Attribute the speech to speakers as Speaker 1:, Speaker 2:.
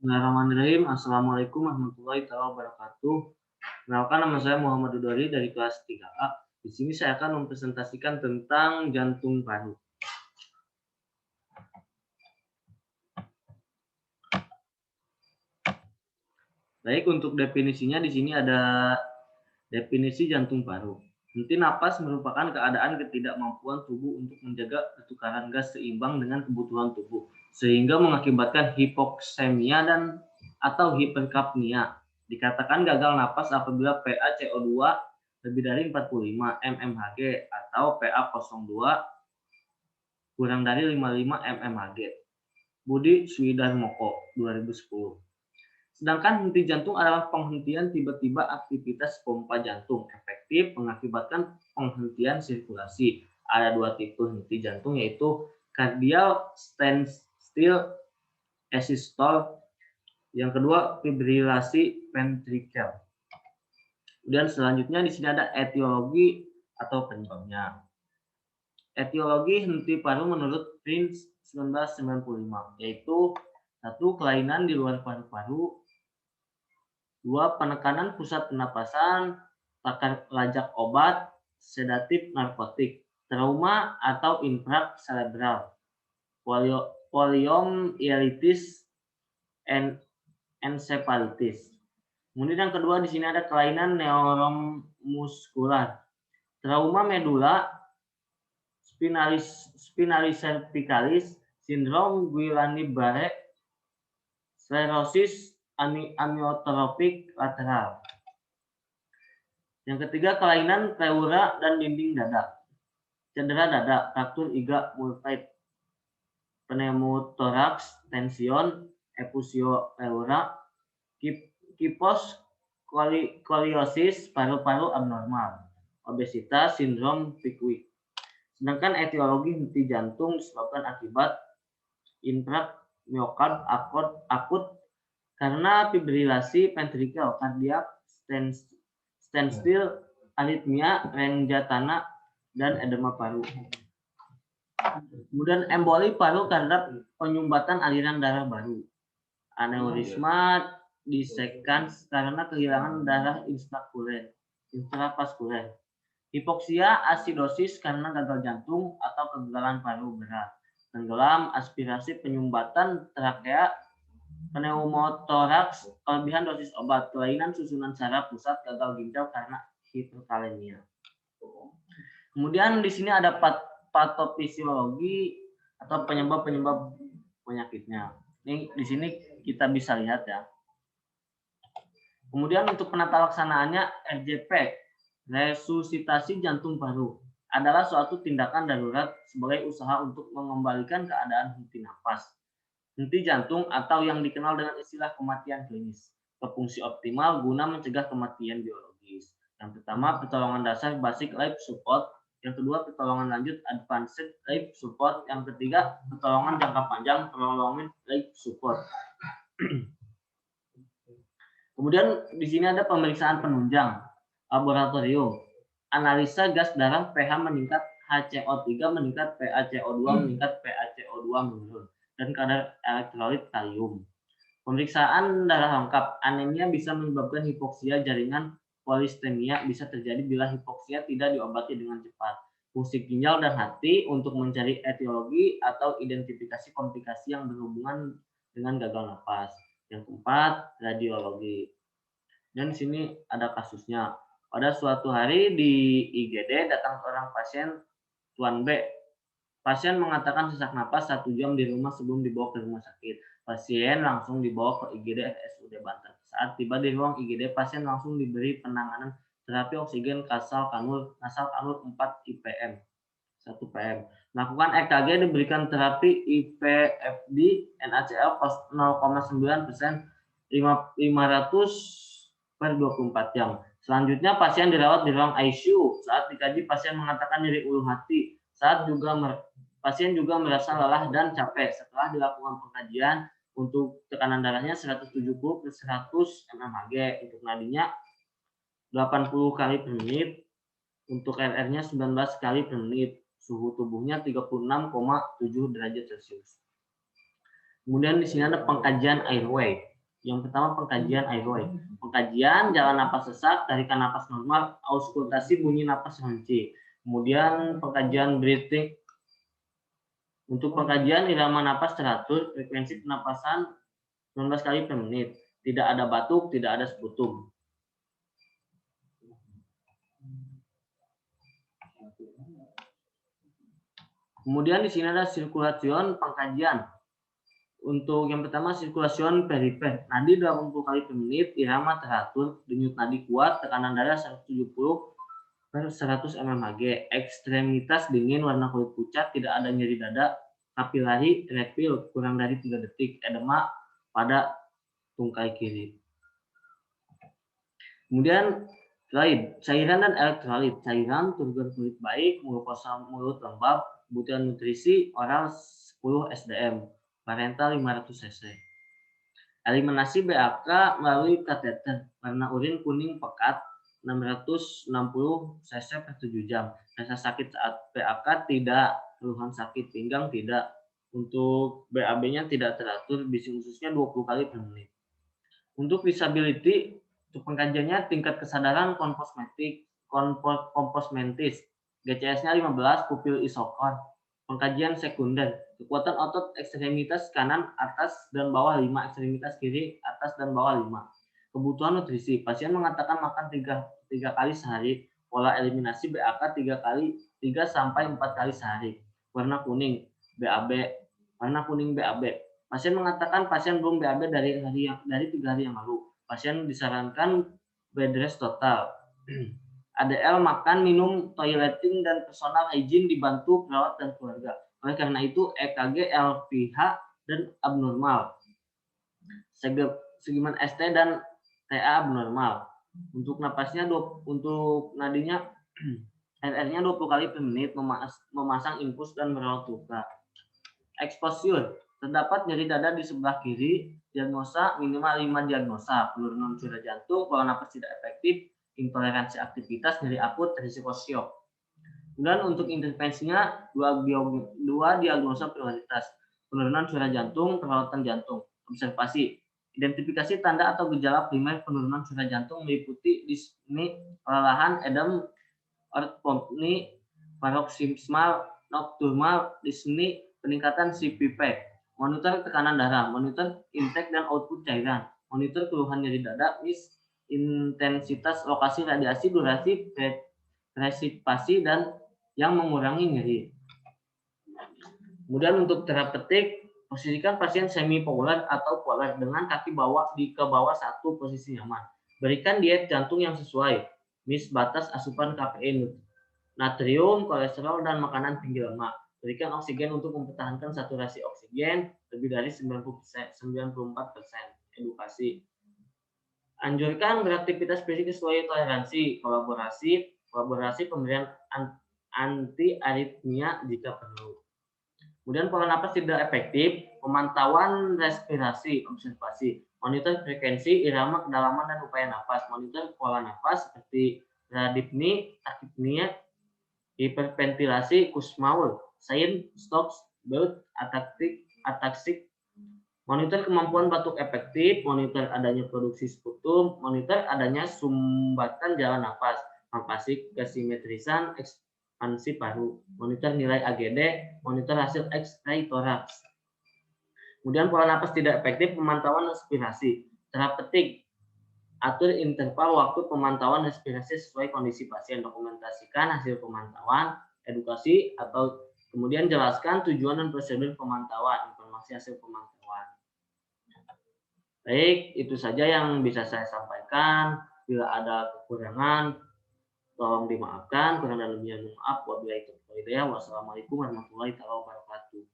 Speaker 1: Bismillahirrahmanirrahim. Assalamualaikum warahmatullahi wabarakatuh. Kenalkan, nama saya Muhammad Dudori dari kelas 3A. Di sini saya akan mempresentasikan tentang jantung paru. Baik, untuk definisinya di sini ada definisi jantung paru. Henti napas merupakan keadaan ketidakmampuan tubuh untuk menjaga pertukaran gas seimbang dengan kebutuhan tubuh, sehingga mengakibatkan hipoksemia atau hiperkapnia. Dikatakan gagal napas apabila PaCO2 lebih dari 45 mmHg atau PaO2 kurang dari 55 mmHg. Budi Swidarmoko, 2010. Sedangkan henti jantung adalah penghentian tiba-tiba aktivitas pompa jantung efektif mengakibatkan penghentian sirkulasi. Ada dua tipe henti jantung, yaitu cardiac standstill asystole, yang kedua fibrilasi ventricle. Kemudian selanjutnya di sini ada etiologi atau penyebabnya. Etiologi henti paru menurut Prince 1995, yaitu 1. Kelainan di luar paru-paru, 2. Penekanan pusat pernapasan, lajak obat, sedatif narkotik, trauma atau infrak cerebral, poliomyelitis, encephalitis. Kemudian yang kedua di sini ada kelainan neuromuskular, trauma medula, spinalis cervicalis, sindrom Guillain-Barré, sklerosis amyotropik lateral. Yang ketiga, kelainan pleura dan dinding dada, cedera dada, fraktur iga multiplex, pneumotoraks, tension, efusio pleura, kipos, koliosis, paru-paru abnormal, obesitas, sindrom Pickwick. Sedangkan etiologi henti jantung disebabkan akibat infrak miokard akut karena fibrilasi ventrikel, kardiak standstill, aritmia, renjatana, dan edema paru. Kemudian emboli paru karena penyumbatan aliran darah baru. Aneurisma dissekans karena kehilangan darah intravaskuler. Hipoksia asidosis karena gagal jantung atau kegagalan paru berat. Tenggelam, aspirasi penyumbatan trakea, pneumotoraks, kelebihan dosis obat, kelainan susunan saraf pusat, gagal ginjal karena hiperkalemia. Kemudian di sini ada patofisiologi atau penyebab penyakitnya. Ini di sini kita bisa lihat ya. Kemudian untuk penata laksanaannya, RJP, resusitasi jantung paru, adalah suatu tindakan darurat sebagai usaha untuk mengembalikan keadaan henti napas, henti jantung, atau yang dikenal dengan istilah kematian klinis, ke fungsi optimal guna mencegah kematian biologis. Yang pertama, pertolongan dasar basic life support. Yang kedua, pertolongan lanjut advanced life support. Yang ketiga, pertolongan jangka panjang prolonged life support. Kemudian di sini ada pemeriksaan penunjang laboratorium, analisa gas darah, pH meningkat, HCO3 meningkat, PaCO2 meningkat, PaCO2 menurun, dan kadar elektrolit kalium. Pemeriksaan darah lengkap, anemia bisa menyebabkan hipoksia jaringan, polistemia bisa terjadi bila hipoksia tidak diobati dengan cepat. Fungsi ginjal dan hati untuk mencari etiologi atau identifikasi komplikasi yang berhubungan dengan gagal napas. Yang keempat, radiologi. Dan di sini ada kasusnya. Pada suatu hari di IGD datang seorang pasien, Tuan B. Pasien mengatakan sesak napas 1 jam di rumah sebelum dibawa ke rumah sakit. Pasien langsung dibawa ke IGD RSUD Banten. Saat tiba di ruang IGD, pasien langsung diberi penanganan terapi oksigen nasal kanul 4 IPM, 1 PM. Melakukan EKG, diberikan terapi IPFD, NaCl 0,9%, 500 per 24 jam. Selanjutnya pasien dirawat di ruang ICU. Saat dikaji, pasien mengatakan nyeri ulu hati. Pasien juga merasa lelah dan capek. Setelah dilakukan pengkajian, untuk tekanan darahnya 170 per 100 mmHg, untuk nadinya 80 kali per menit, untuk RR-nya 19 kali per menit, suhu tubuhnya 36,7 derajat Celcius. Kemudian di sini ada pengkajian airway. Yang pertama pengkajian airway. Pengkajian jalan napas sesak, tarikan napas normal, auskultasi bunyi napas henti. Kemudian pengkajian breathing. Untuk pengkajian irama napas teratur, frekuensi penapasan 19 kali per menit. Tidak ada batuk, tidak ada sekutum. Kemudian di sini ada sirkulation pengkajian. Untuk yang pertama sirkulation perifer. Nadi 80 kali per menit, irama teratur, denyut nadi kuat, tekanan darah 170 per 100 mmHg. Ekstremitas dingin, warna kulit pucat, tidak ada nyeri dada, kapilari, refill, kurang dari 3 detik, edema pada tungkai kiri. Kemudian cairan dan elektrolit. Cairan turgor kulit baik, mukosa mulut lembab, kebutuhan nutrisi oral 10 SDM, parental 500 cc. Eliminasi BAK melalui kateter, warna urin kuning pekat 660 cc per 7 jam. Rasa sakit saat BAK tidak, keluhan sakit pinggang tidak. Untuk BAB-nya tidak teratur, bising ususnya 20 kali per menit. Untuk disability, untuk pengkajiannya tingkat kesadaran komposmentis, GCS-nya 15, pupil isokon. Pengkajian sekunder, kekuatan otot ekstremitas kanan atas dan bawah 5, ekstremitas kiri atas dan bawah 5. Kebutuhan nutrisi, pasien mengatakan makan 3 kali sehari, pola eliminasi BAK 3 sampai 4 kali sehari. Warna kuning BAB, warna kuning BAB. Pasien mengatakan pasien belum BAB dari 3 hari yang lalu. Pasien disarankan bed rest total. ADL makan, minum, toileting, dan personal hygiene dibantu perawat dan keluarga. Oleh karena itu, EKG, LPH, dan abnormal. Segiman ST dan TA abnormal. Untuk napasnya, untuk nadinya, RR-nya 20 kali per menit, memasang infus dan merawat luka. Exposure. Terdapat nyeri dada di sebelah kiri, diagnosa minimal 5 diagnosa, penurunan curah jantung, pola napas tidak efektif, intoleransi aktivitas, nyeri akut, risiko syok. Kemudian untuk intervensinya 2 diagnosa prioritas, penurunan curah jantung, perawatan jantung, observasi. Identifikasi tanda atau gejala primer penurunan curah jantung meliputi dyspnea, kelelahan, edem, orthopnea, paroxysmal nocturnal dyspnea, peningkatan CPP. Monitor tekanan darah, monitor intake dan output cairan, monitor keluhan nyeri dada, intensitas lokasi radiasi, durasi resipasi, dan yang mengurangi nyeri. Kemudian untuk terapeutik, posisikan pasien semi polar atau polar dengan kaki ke bawah satu posisi nyaman. Berikan diet jantung yang sesuai, batas asupan kafein, natrium, kolesterol, dan makanan tinggi lemak. Berikan oksigen untuk mempertahankan saturasi oksigen lebih dari 94%. Edukasi. Anjurkan beraktivitas fisik sesuai toleransi. Kolaborasi pemberian anti aritmia jika perlu. Kemudian pola napas tidak efektif, pemantauan respirasi, observasi, monitor frekuensi, irama, kedalaman, dan upaya napas, monitor pola napas seperti bradypnea, tachypnea, hiperventilasi, Kussmaul, sign, stops, beut, ataksik, monitor kemampuan batuk efektif, monitor adanya produksi sputum, monitor adanya sumbatan jalan nafas, mapasik kesimetrisan, ekspansi paru, monitor nilai AGD, monitor hasil X-ray toraks. Kemudian pola napas tidak efektif, pemantauan respirasi, terapeutik. Atur interval waktu pemantauan respirasi sesuai kondisi pasien. Dokumentasikan hasil pemantauan, edukasi, atau kemudian jelaskan tujuan dan prosedur pemantauan, informasi hasil pemantauan. Baik, itu saja yang bisa saya sampaikan. Bila ada kekurangan, tolong dimaafkan. Kurang dan lebihnya maaf. Wabillahi taufiq wal hidayah. Wassalamualaikum warahmatullahi wabarakatuh.